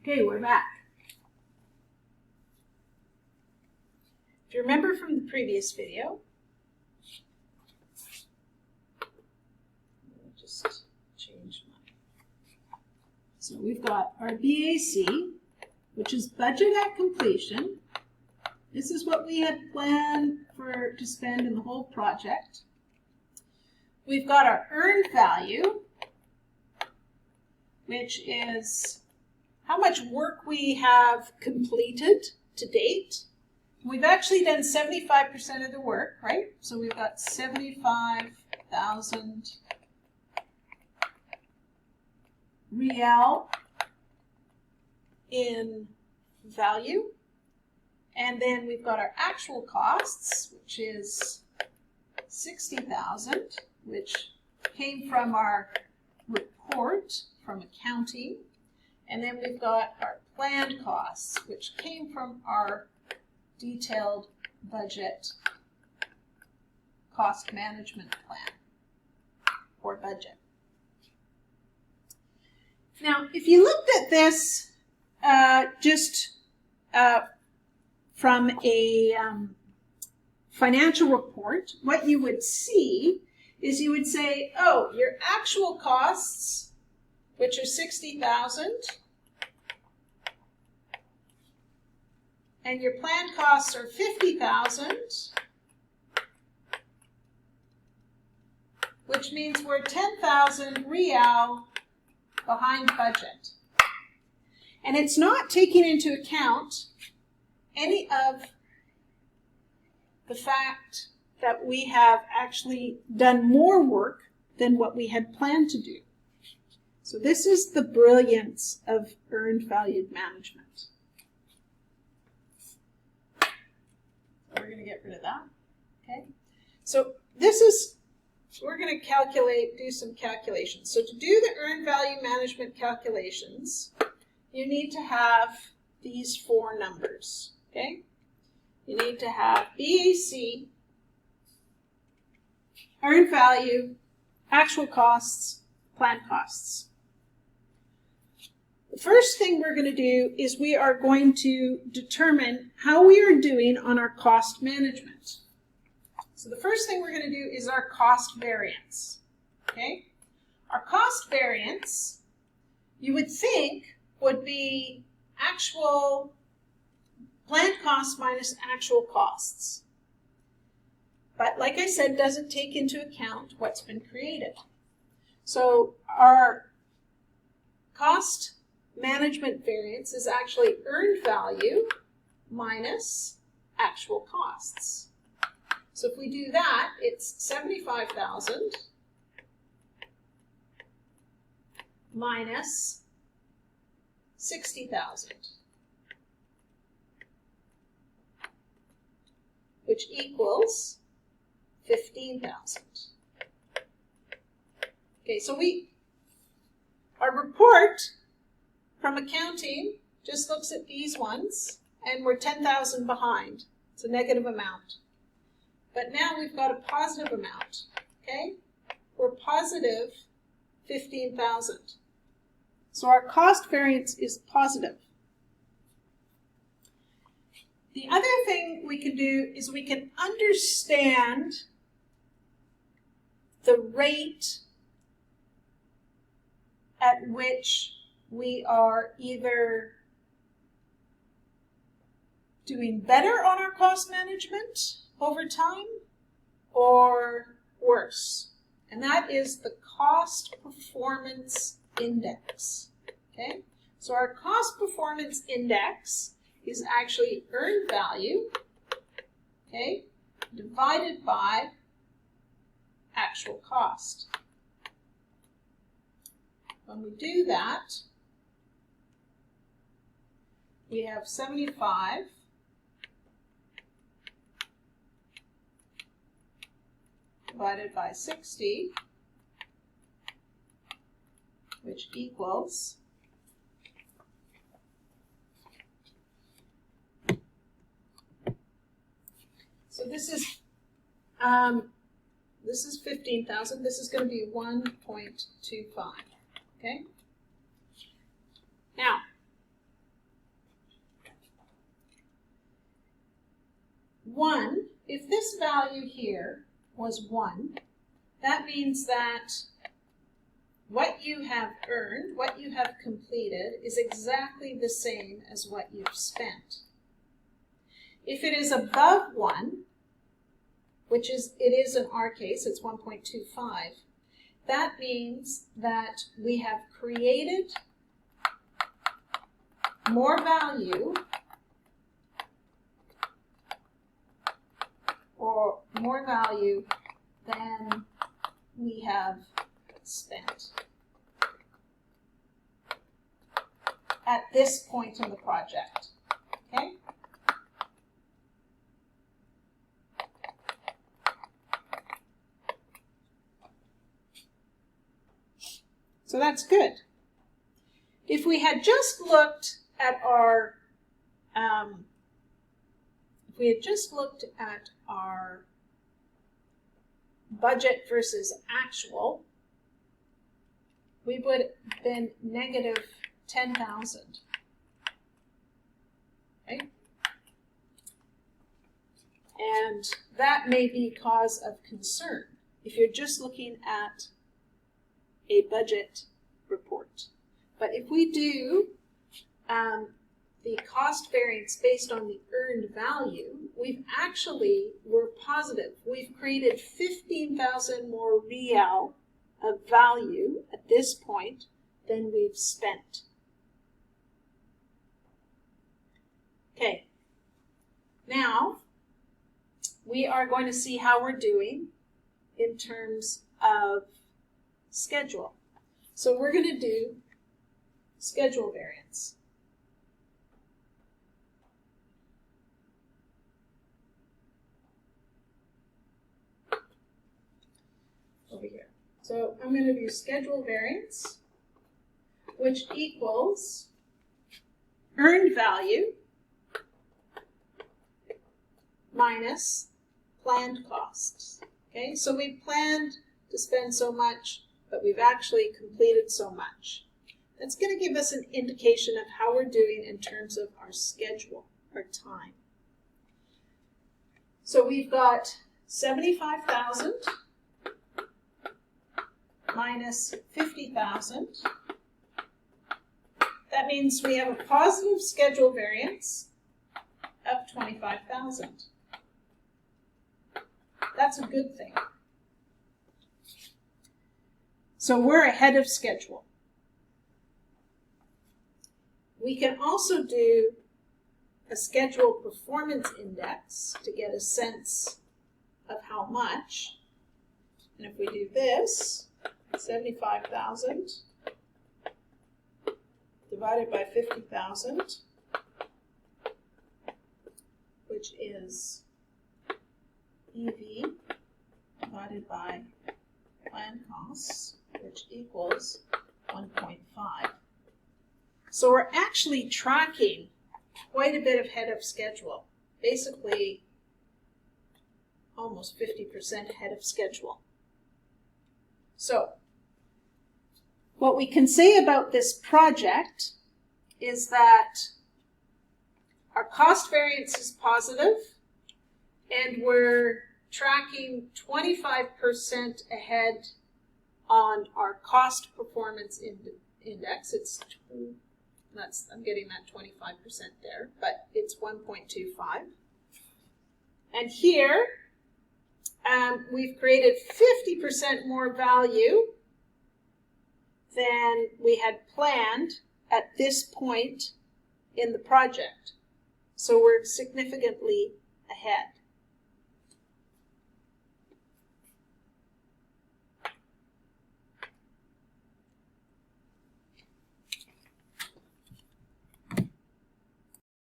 Okay, we're back. If you remember from the previous video, let me just change mine. So we've got our BAC, which is budget at completion. This is what we had planned to spend in the whole project. We've got our earned value, which is how much work we have completed to date. We've actually done 75% of the work, right? So we've got 75,000 real in value. And then we've got our actual costs, which is 60,000, which came from our report from accounting. And then we've got our planned costs, which came from our detailed budget cost management plan or budget. Now, if you looked at this from a financial report, what you would see is you would say, oh, your actual costs, which are 60,000, and your planned costs are 50,000, which means we're 10,000 real behind budget. And it's not taking into account any of the fact that we have actually done more work than what we had planned to do. So this is the brilliance of earned value management. So we're going to get rid of that. Okay. So we're going to do some calculations. So to do the earned value management calculations, you need to have these four numbers. Okay. You need to have BAC, earned value, actual costs, planned costs. The first thing we're going to do is we are going to determine how we are doing on our cost management. So the first thing we're going to do is our cost variance. Okay? Our cost variance, you would think, would be actual planned costs minus actual costs. But like I said, doesn't take into account what's been created. So our cost management variance is actually earned value minus actual costs. So if we do that, it's 75,000 minus 60,000, which equals 15,000. Okay, so our report from accounting just looks at these ones, and we're 10,000 behind. It's a negative amount. But now we've got a positive amount, okay? We're positive 15,000. So our cost variance is positive. The other thing we can do is we can understand the rate at which we are either doing better on our cost management over time or worse. And that is the cost performance index. Okay? So our cost performance index is actually earned value, okay, divided by actual cost. When we do that, we have 75 divided by 60, which equals so this is 15,000. This is going to be 1.25. Okay. Now, 1, if this value here was 1, that means that what you have earned, what you have completed, is exactly the same as what you've spent. If it is above 1, which it is in our case, it's 1.25, that means that we have created more value or more value than we have spent at this point in the project, okay? So that's good. If we had just looked at our budget versus actual, we would have been negative 10,000. Okay? And that may be cause of concern if you're just looking at a budget report. But if we do the cost variance based on the earned value, we're positive. We've created 15,000 more real of value at this point than we've spent. Okay, now we are going to see how we're doing in terms of schedule. So we're going to do schedule variance. Over here. So I'm going to do schedule variance, which equals earned value minus planned costs. Okay, so we planned to spend so much, but we've actually completed so much. That's going to give us an indication of how we're doing in terms of our schedule, our time. So we've got 75,000 minus 50,000. That means we have a positive schedule variance of 25,000. That's a good thing. So we're ahead of schedule. We can also do a schedule performance index to get a sense of how much. And if we do this, 75,000 divided by 50,000, which is EV divided by planned costs, which equals 1.5. So we're actually tracking quite a bit ahead of schedule, basically almost 50% ahead of schedule. So what we can say about this project is that our cost variance is positive, and we're tracking 25% ahead on our cost performance index. I'm getting that 25% there, but it's 1.25. And here, we've created 50% more value than we had planned at this point in the project. So we're significantly ahead.